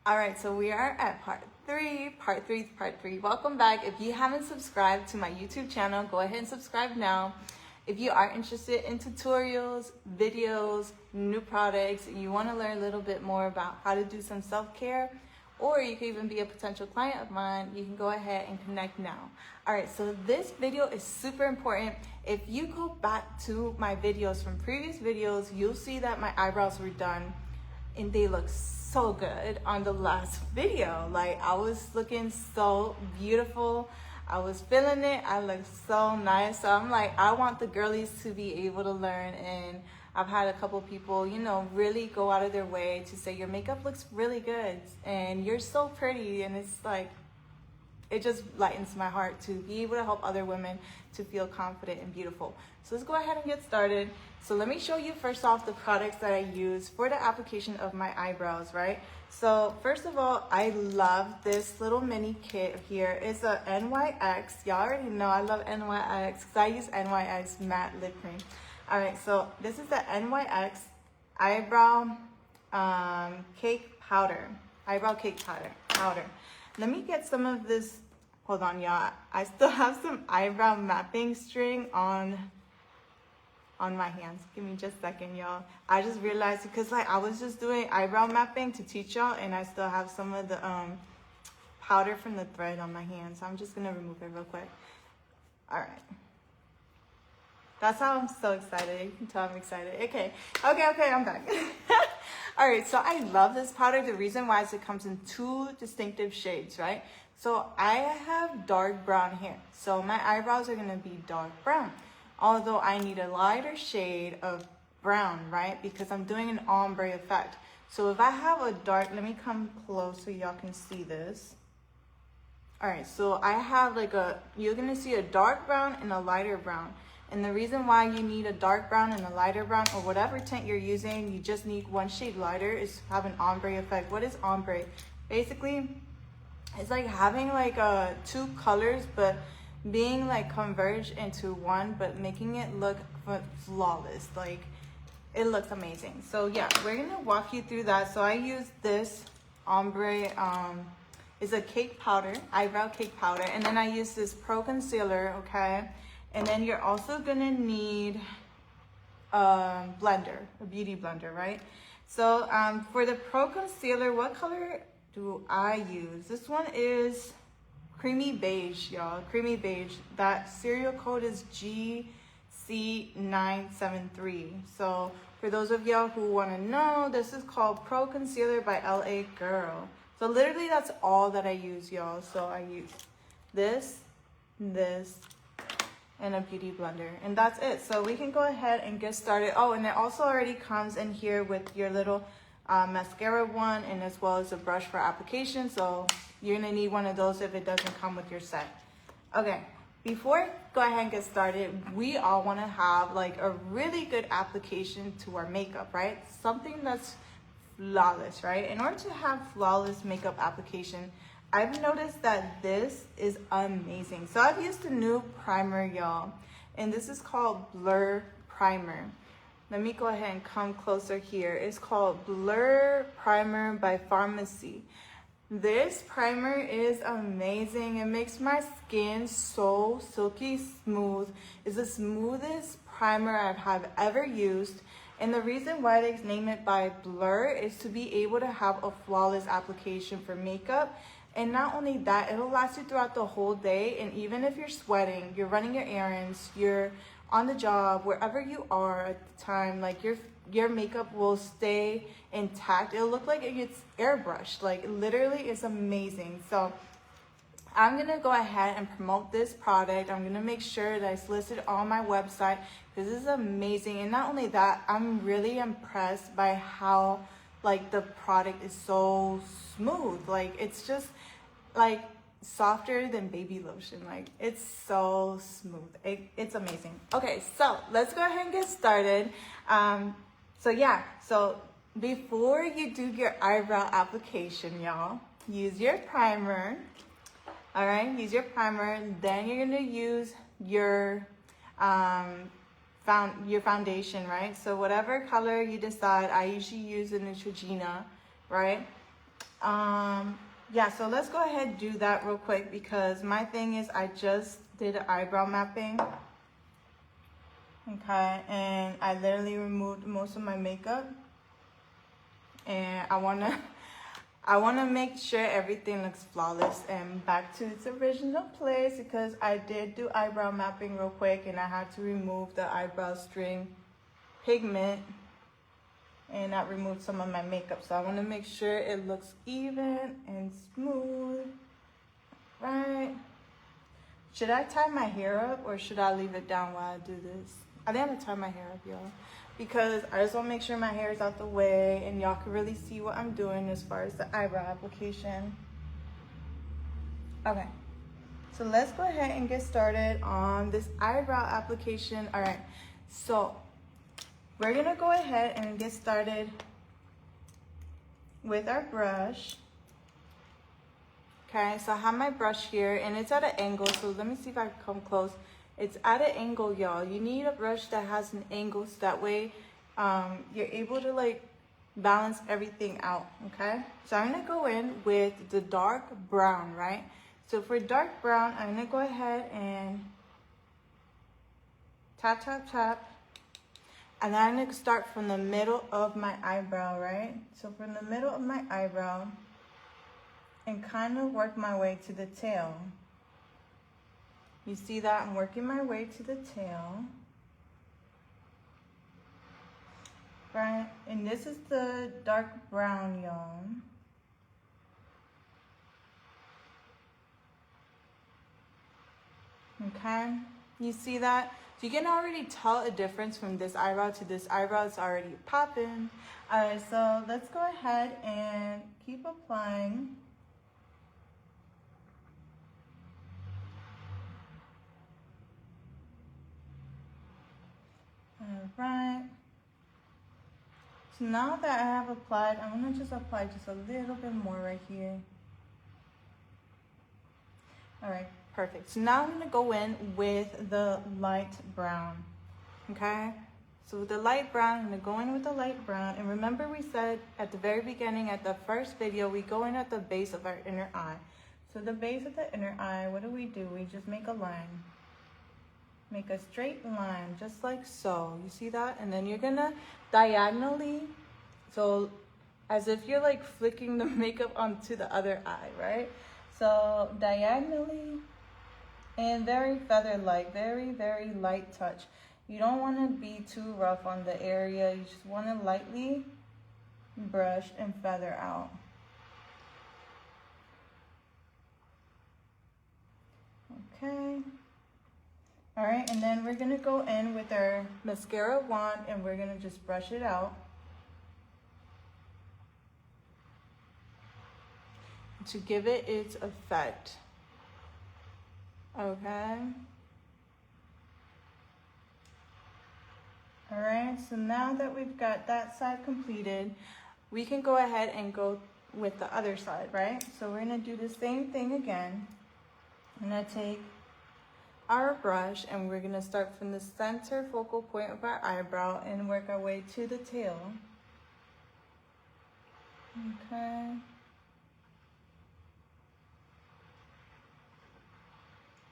All right, so we are at part three. Welcome back. If you haven't subscribed to my YouTube channel, go ahead and subscribe now. If you are interested in tutorials, videos, new products, and you want to learn a little bit more about how to do some self-care, or you can even be a potential client of mine, you can go ahead and connect now. All right, so this video is super important. If you go back to my videos from previous videos, you'll see that my eyebrows were done and they look so good on the last video. Like, I was looking so beautiful. I was feeling it. I looked so nice. So I'm like, I want the girlies to be able to learn. And I've had a couple people, you know, really go out of their way to say your makeup looks really good and you're so pretty. And it's like, it just lightens my heart to be able to help other women to feel confident and beautiful. So let's go ahead and get started. So let me show you first off the products that I use for the application of my eyebrows, right? So first of all, I love this little mini kit here. It's a NYX. Y'all already know I love NYX because I use NYX matte lip cream. All right, so this is the NYX eyebrow cake powder. Eyebrow cake powder. Let me get some of this. Hold on, y'all. I still have some eyebrow mapping string on my hands. Give me just a second, y'all. I just realized because like I was just doing eyebrow mapping to teach y'all, and I still have some of the powder from the thread on my hands. So I'm just gonna remove it real quick. All right. That's how I'm so excited. You can tell I'm excited. Okay, I'm back. All right, so I love this powder. The reason why is it comes in two distinctive shades, right? So I have dark brown hair. So my eyebrows are gonna be dark brown. Although I need a lighter shade of brown, right? Because I'm doing an ombre effect. So if I have a dark, let me come close so y'all can see this. All right, so I have like you're gonna see a dark brown and a lighter brown. And the reason why you need a dark brown and a lighter brown, or whatever tint you're using, you just need one shade lighter, is to have an ombre effect. What is ombre? Basically, it's like having like two colors, but being like converged into one, but making it look flawless. Like, it looks amazing. So yeah, we're gonna walk you through that. So I use this ombre, it's a cake powder, eyebrow cake powder, and then I use this pro concealer, okay? And then you're also gonna need a blender, a beauty blender, right? So for the pro concealer, what color do I use? This one is creamy beige, y'all, creamy beige. That serial code is GC973. So for those of y'all who wanna know, this is called Pro Concealer by LA Girl. So literally that's all that I use, y'all. So I use this, and a beauty blender, and that's it. So we can go ahead and get started. Oh, and it also already comes in here with your little mascara one, and as well as a brush for application. So you're gonna need one of those if it doesn't come with your set. Okay, before I go ahead and get started, we all wanna have like a really good application to our makeup, right? Something that's flawless, right? In order to have flawless makeup application, I've noticed that this is amazing. So I've used a new primer, y'all, and this is called Blur Primer. Let me go ahead and come closer here. It's called Blur Primer by Pharmacy. This primer is amazing. It makes my skin so silky smooth. It's the smoothest primer I have ever used. And the reason why they name it by Blur is to be able to have a flawless application for makeup. And not only that, it'll last you throughout the whole day. And even if you're sweating, you're running your errands, you're on the job, wherever you are at the time, like your makeup will stay intact. It'll look like it's airbrushed. Like, literally, it's amazing. So I'm gonna go ahead and promote this product. I'm gonna make sure that it's listed on my website. This is amazing. And not only that, I'm really impressed by how like the product is so smooth. Like, it's just like softer than baby lotion. Like, it's so smooth. It's amazing. Okay, so let's go ahead and get started. So yeah, so before you do your eyebrow application, y'all, use your primer. All right, use your primer. Then you're gonna use your foundation, right? So whatever color you decide, I usually use a Neutrogena, right? Yeah, so let's go ahead and do that real quick, because my thing is I just did an eyebrow mapping. Okay, and I literally removed most of my makeup, and I wanna make sure everything looks flawless and back to its original place, because I did do eyebrow mapping real quick and I had to remove the eyebrow string pigment, and that removed some of my makeup. So I want to make sure it looks even and smooth, right? Should I tie my hair up or should I leave it down while I do this? I think I'm gonna tie my hair up, y'all, because I just want to make sure my hair is out the way and y'all can really see what I'm doing as far as the eyebrow application. Okay, so let's go ahead and get started on this eyebrow application. All right, so we're gonna go ahead and get started with our brush. Okay, so I have my brush here and it's at an angle, so let me see if I can come close. It's at an angle, y'all. You need a brush that has an angle, so that way you're able to like balance everything out, okay? So I'm gonna go in with the dark brown, right? So for dark brown, I'm gonna go ahead and tap, tap, tap. And then I'm gonna start from the middle of my eyebrow, right? So from the middle of my eyebrow and kind of work my way to the tail. You see that? I'm working my way to the tail. Right? And this is the dark brown, y'all. Okay? You see that? So you can already tell a difference from this eyebrow to this eyebrow. It's already popping. All right, so let's go ahead and keep applying. All right. So now that I have applied, I'm gonna just apply just a little bit more right here. All right, perfect. So now I'm gonna go in with the light brown, okay? So with the light brown, I'm gonna go in with the light brown. And remember we said at the very beginning, at the first video, we go in at the base of our inner eye. So the base of the inner eye, what do? We just make a line. Make a straight line, just like so. You see that? And then you're gonna diagonally, so as if you're like flicking the makeup onto the other eye, right? So diagonally and very feather-like, very, very light touch. You don't want to be too rough on the area. You just want to lightly brush and feather out. Okay. All right, and then we're gonna go in with our mascara wand and we're gonna just brush it out to give it its effect. Okay. All right, so now that we've got that side completed, we can go ahead and go with the other side, right? So we're gonna do the same thing again. I'm gonna take our brush and we're gonna start from the center focal point of our eyebrow and work our way to the tail. Okay.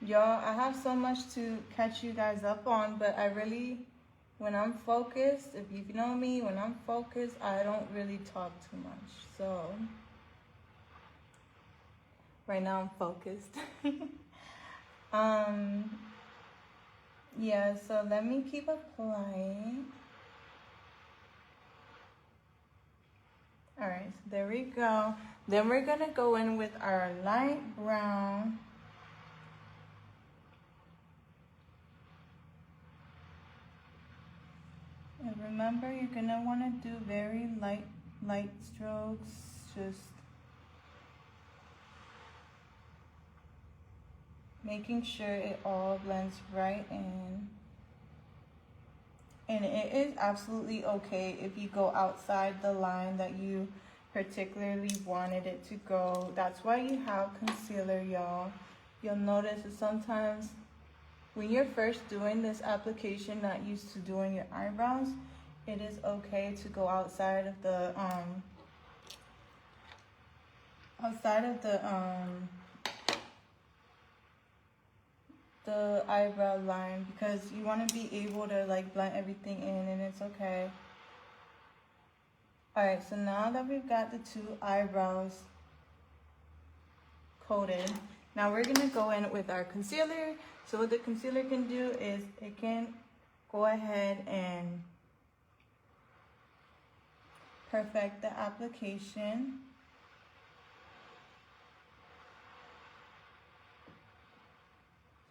Y'all, I have so much to catch you guys up on, but I really, when I'm focused, if you know me, when I'm focused, I don't really talk too much. So right now I'm focused. Yeah, so let me keep applying. All right, so there we go. Then we're gonna go in with our light brown. And remember, you're gonna wanna do very light strokes, just making sure it all blends right in. And it is absolutely okay if you go outside the line that you particularly wanted it to go. That's why you have concealer, y'all. You'll notice that sometimes when you're first doing this application, not used to doing your eyebrows, it is okay to go outside of the outside of the eyebrow line, because you want to be able to like blend everything in, and it's okay. Alright, so now that we've got the two eyebrows coated, now we're going to go in with our concealer. So what the concealer can do is it can go ahead and perfect the application.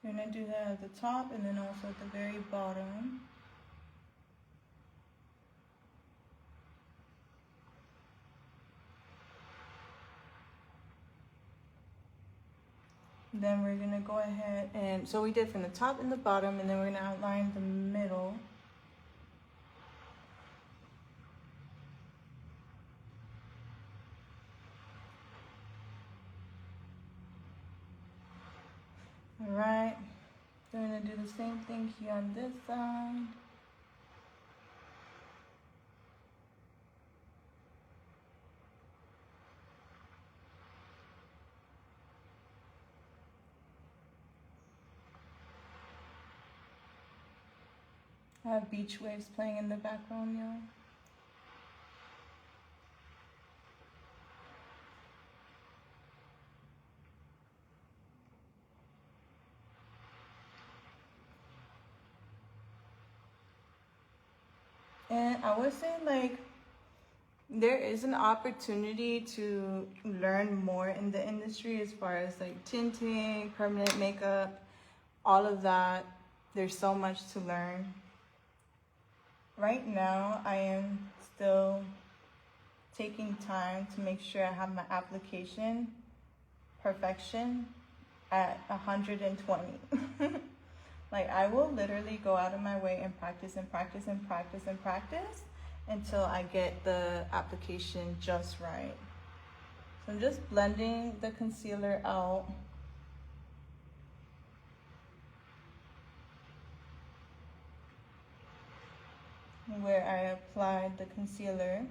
So you're going to do that at the top and then also at the very bottom. Then we're going to go ahead and, so we did from the top and the bottom, and then we're going to outline the middle. Alright, so we're going to do the same thing here on this side. I have beach waves playing in the background, y'all. And I would say, like, there is an opportunity to learn more in the industry as far as like tinting, permanent makeup, all of that. There's so much to learn. Right now, I am still taking time to make sure I have my application perfection at 120. Like, I will literally go out of my way and practice and practice and practice and practice until I get the application just right. So I'm just blending the concealer out. Where I applied the concealer.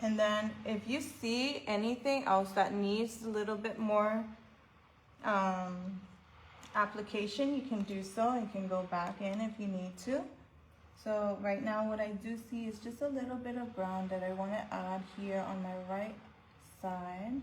And then if you see anything else that needs a little bit more application, you can do so. You can go back in if you need to. So right now what I do see is just a little bit of brown that I want to add here on my right side.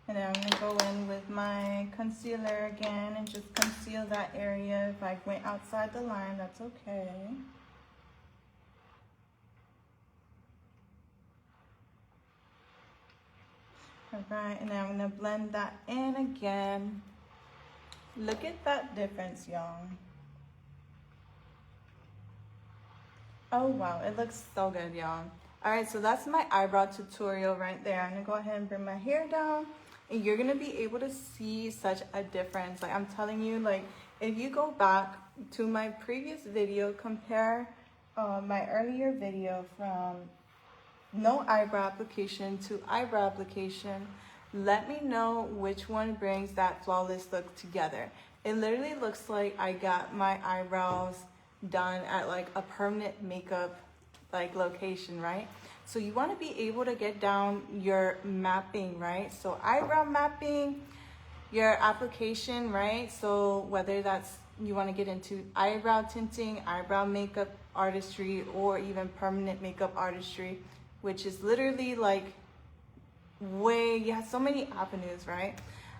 And then I'm going to go in with my concealer again and just conceal that area. If I went outside the line, that's okay. Alright, and then I'm going to blend that in again. Look at that difference, y'all. Oh wow, it looks so good, y'all. Alright, so that's my eyebrow tutorial right there. I'm going to go ahead and bring my hair down. And you're going to be able to see such a difference. Like, I'm telling you, like, if you go back to my previous video, compare my earlier video from no eyebrow application to eyebrow application, let me know which one brings that flawless look together. It literally looks like I got my eyebrows done at like a permanent makeup like location, right? So you want to be able to get down your mapping, right? So eyebrow mapping, your application, right? So whether that's you want to get into eyebrow tinting, eyebrow makeup artistry, or even permanent makeup artistry, which is literally like you have so many avenues, right?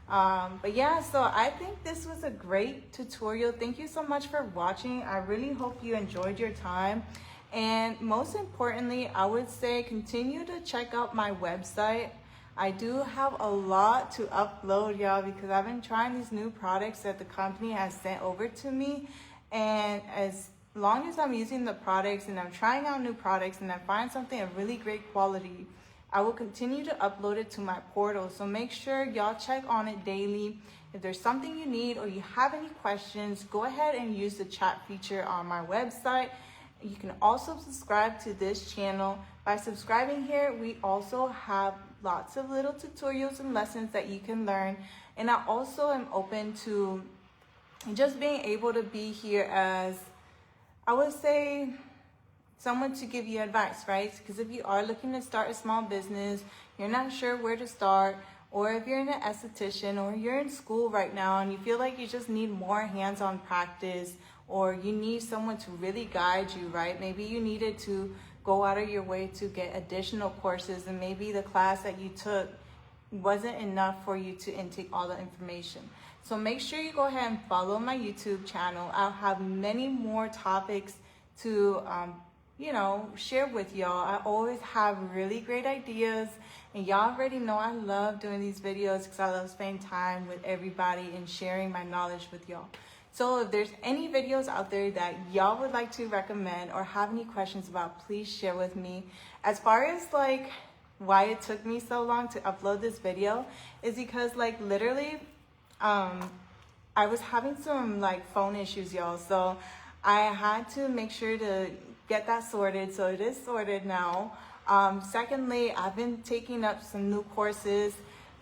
But yeah, so I think this was a great tutorial. Thank you so much for watching. I really hope you enjoyed your time. And most importantly, I would say continue to check out my website. I do have a lot to upload, y'all, because I've been trying these new products that the company has sent over to me. And as long as I'm using the products and I'm trying out new products and I find something of really great quality, I will continue to upload it to my portal. So make sure y'all check on it daily. If there's something you need or you have any questions, go ahead and use the chat feature on my website. You can also subscribe to this channel. By subscribing here, we also have lots of little tutorials and lessons that you can learn. And I also am open to just being able to be here as, I would say, someone to give you advice, right? Because if you are looking to start a small business, you're not sure where to start, or if you're an esthetician, or you're in school right now and you feel like you just need more hands-on practice, or you need someone to really guide you, right? Maybe you needed to go out of your way to get additional courses, and maybe the class that you took wasn't enough for you to intake all the information. So make sure you go ahead and follow my YouTube channel. I'll have many more topics to share with y'all. I always have really great ideas, and y'all already know I love doing these videos because I love spending time with everybody and sharing my knowledge with y'all. So if there's any videos out there that y'all would like to recommend or have any questions about, please share with me. As far as like why it took me so long to upload this video is because like literally I was having some like phone issues, y'all. So I had to make sure to get that sorted. So it is sorted now. Secondly, I've been taking up some new courses,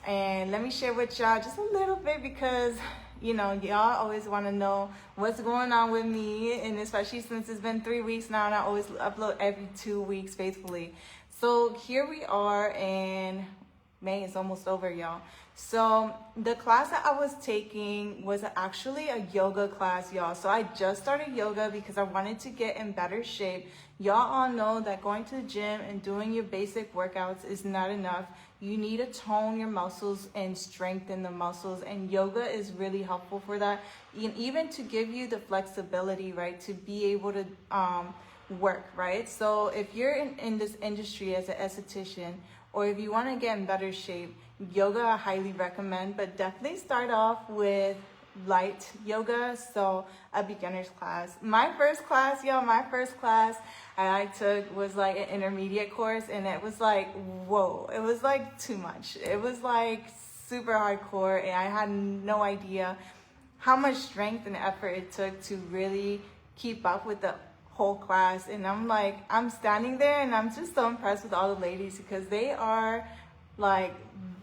and let me share with y'all just a little bit because y'all always want to know what's going on with me, and especially since it's been 3 weeks now and I always upload every 2 weeks faithfully. So here we are, and May is almost over, y'all. So the class that I was taking was actually a yoga class, y'all. So I just started yoga because I wanted to get in better shape. Y'all all know that going to the gym and doing your basic workouts is not enough. You need to tone your muscles and strengthen the muscles, and yoga is really helpful for that. And even to give you the flexibility, right, to be able to work, right? So if you're in this industry as an esthetician, or if you want to get in better shape, yoga I highly recommend, but definitely start off with light yoga, so a beginner's class. My first class I took was like an intermediate course, and it was like, whoa, it was like too much. It was like super hardcore, and I had no idea how much strength and effort it took to really keep up with the whole class. And I'm standing there and I'm just so impressed with all the ladies because they are like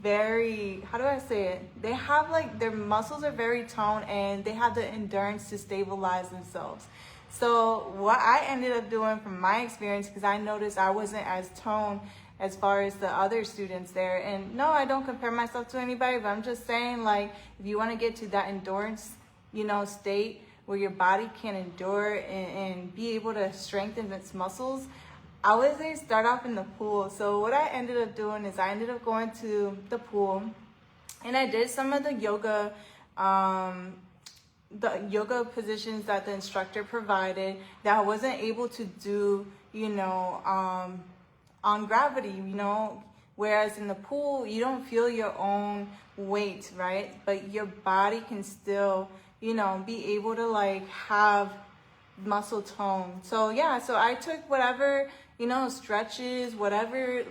very, how do I say it? They have like, their muscles are very toned and they have the endurance to stabilize themselves. So what I ended up doing from my experience, because I noticed I wasn't as toned as far as the other students there. And no, I don't compare myself to anybody, but I'm just saying, like, if you want to get to that endurance, state where your body can endure and be able to strengthen its muscles, I would say start off in the pool. So what I ended up doing is I ended up going to the pool, and I did some of the yoga positions that the instructor provided that I wasn't able to do, on gravity, whereas in the pool, you don't feel your own weight, right? But your body can still, be able to like have muscle tone. So yeah, so I took whatever, stretches, whatever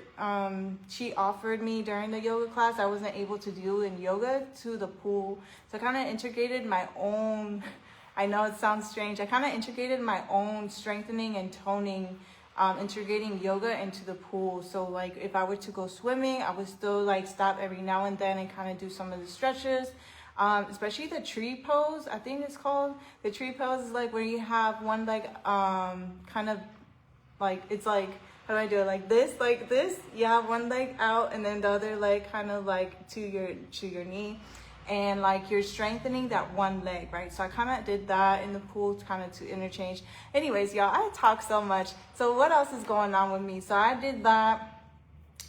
she offered me during the yoga class I wasn't able to do in yoga to the pool. So I kind of integrated my own, I know it sounds strange, I kind of integrated my own strengthening and toning, integrating yoga into the pool. So like if I were to go swimming, I would still like stop every now and then and kind of do some of the stretches. Especially the tree pose, I think it's called. The tree pose is like where you have one leg kind of like, it's like, how do I do it? Like this. You have one leg out and then the other leg kind of like to your knee. And like you're strengthening that one leg, right? So I kind of did that in the pool kind of to interchange. Anyways, y'all, I talk so much. So what else is going on with me? So I did that.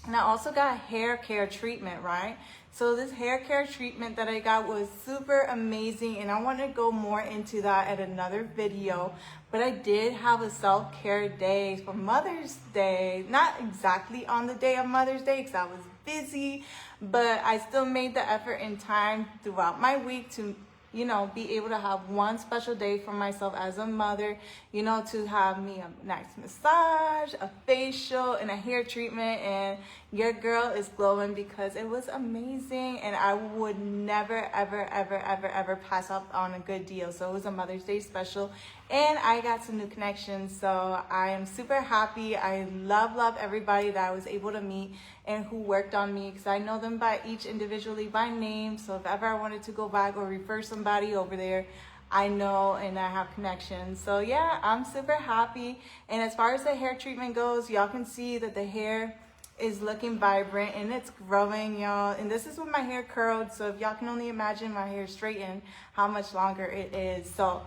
And I also got hair care treatment, right? So this hair care treatment that I got was super amazing, and I want to go more into that at another video. But I did have a self-care day for Mother's Day. Not exactly on the day of Mother's Day because I was busy, but I still made the effort and time throughout my week to you know, be able to have one special day for myself as a mother, you know, to have me a nice massage, a facial, and a hair treatment. And your girl is glowing because it was amazing. And I would never, ever, ever, ever, ever pass up on a good deal. So it was a Mother's Day special. And I got some new connections. So I am super happy. I love everybody that I was able to meet and who worked on me, because I know them by each individually by name. So if ever I wanted to go back or refer somebody over there, I know and I have connections. So yeah, I'm super happy. And as far as the hair treatment goes, y'all can see that the hair is looking vibrant and it's growing, y'all. And this is with my hair curled. So if y'all can only imagine my hair straightened, how much longer it is. So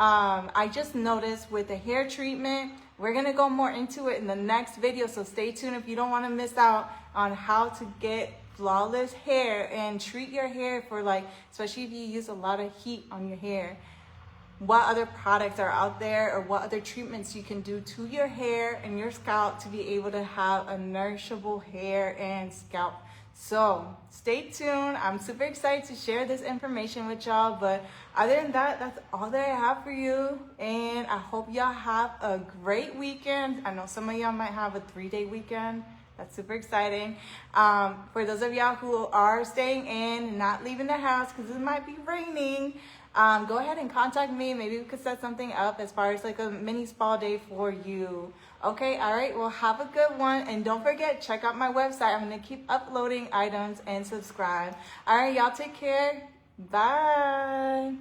I just noticed with the hair treatment, we're gonna go more into it in the next video, so stay tuned if you don't want to miss out on how to get flawless hair and treat your hair for, like, especially if you use a lot of heat on your hair, what other products are out there or what other treatments you can do to your hair and your scalp to be able to have a nourishable hair and scalp. So stay tuned. I'm super excited to share this information with y'all. But other than that, that's all that I have for you. And I hope y'all have a great weekend. I know some of y'all might have a 3-day weekend. That's super exciting. For those of y'all who are staying in and not leaving the house because it might be raining, go ahead and contact me. Maybe we could set something up as far as like a mini spa day for you. Okay, all right, well, have a good one. And don't forget, check out my website. I'm going to keep uploading items and subscribe. All right, y'all take care. Bye.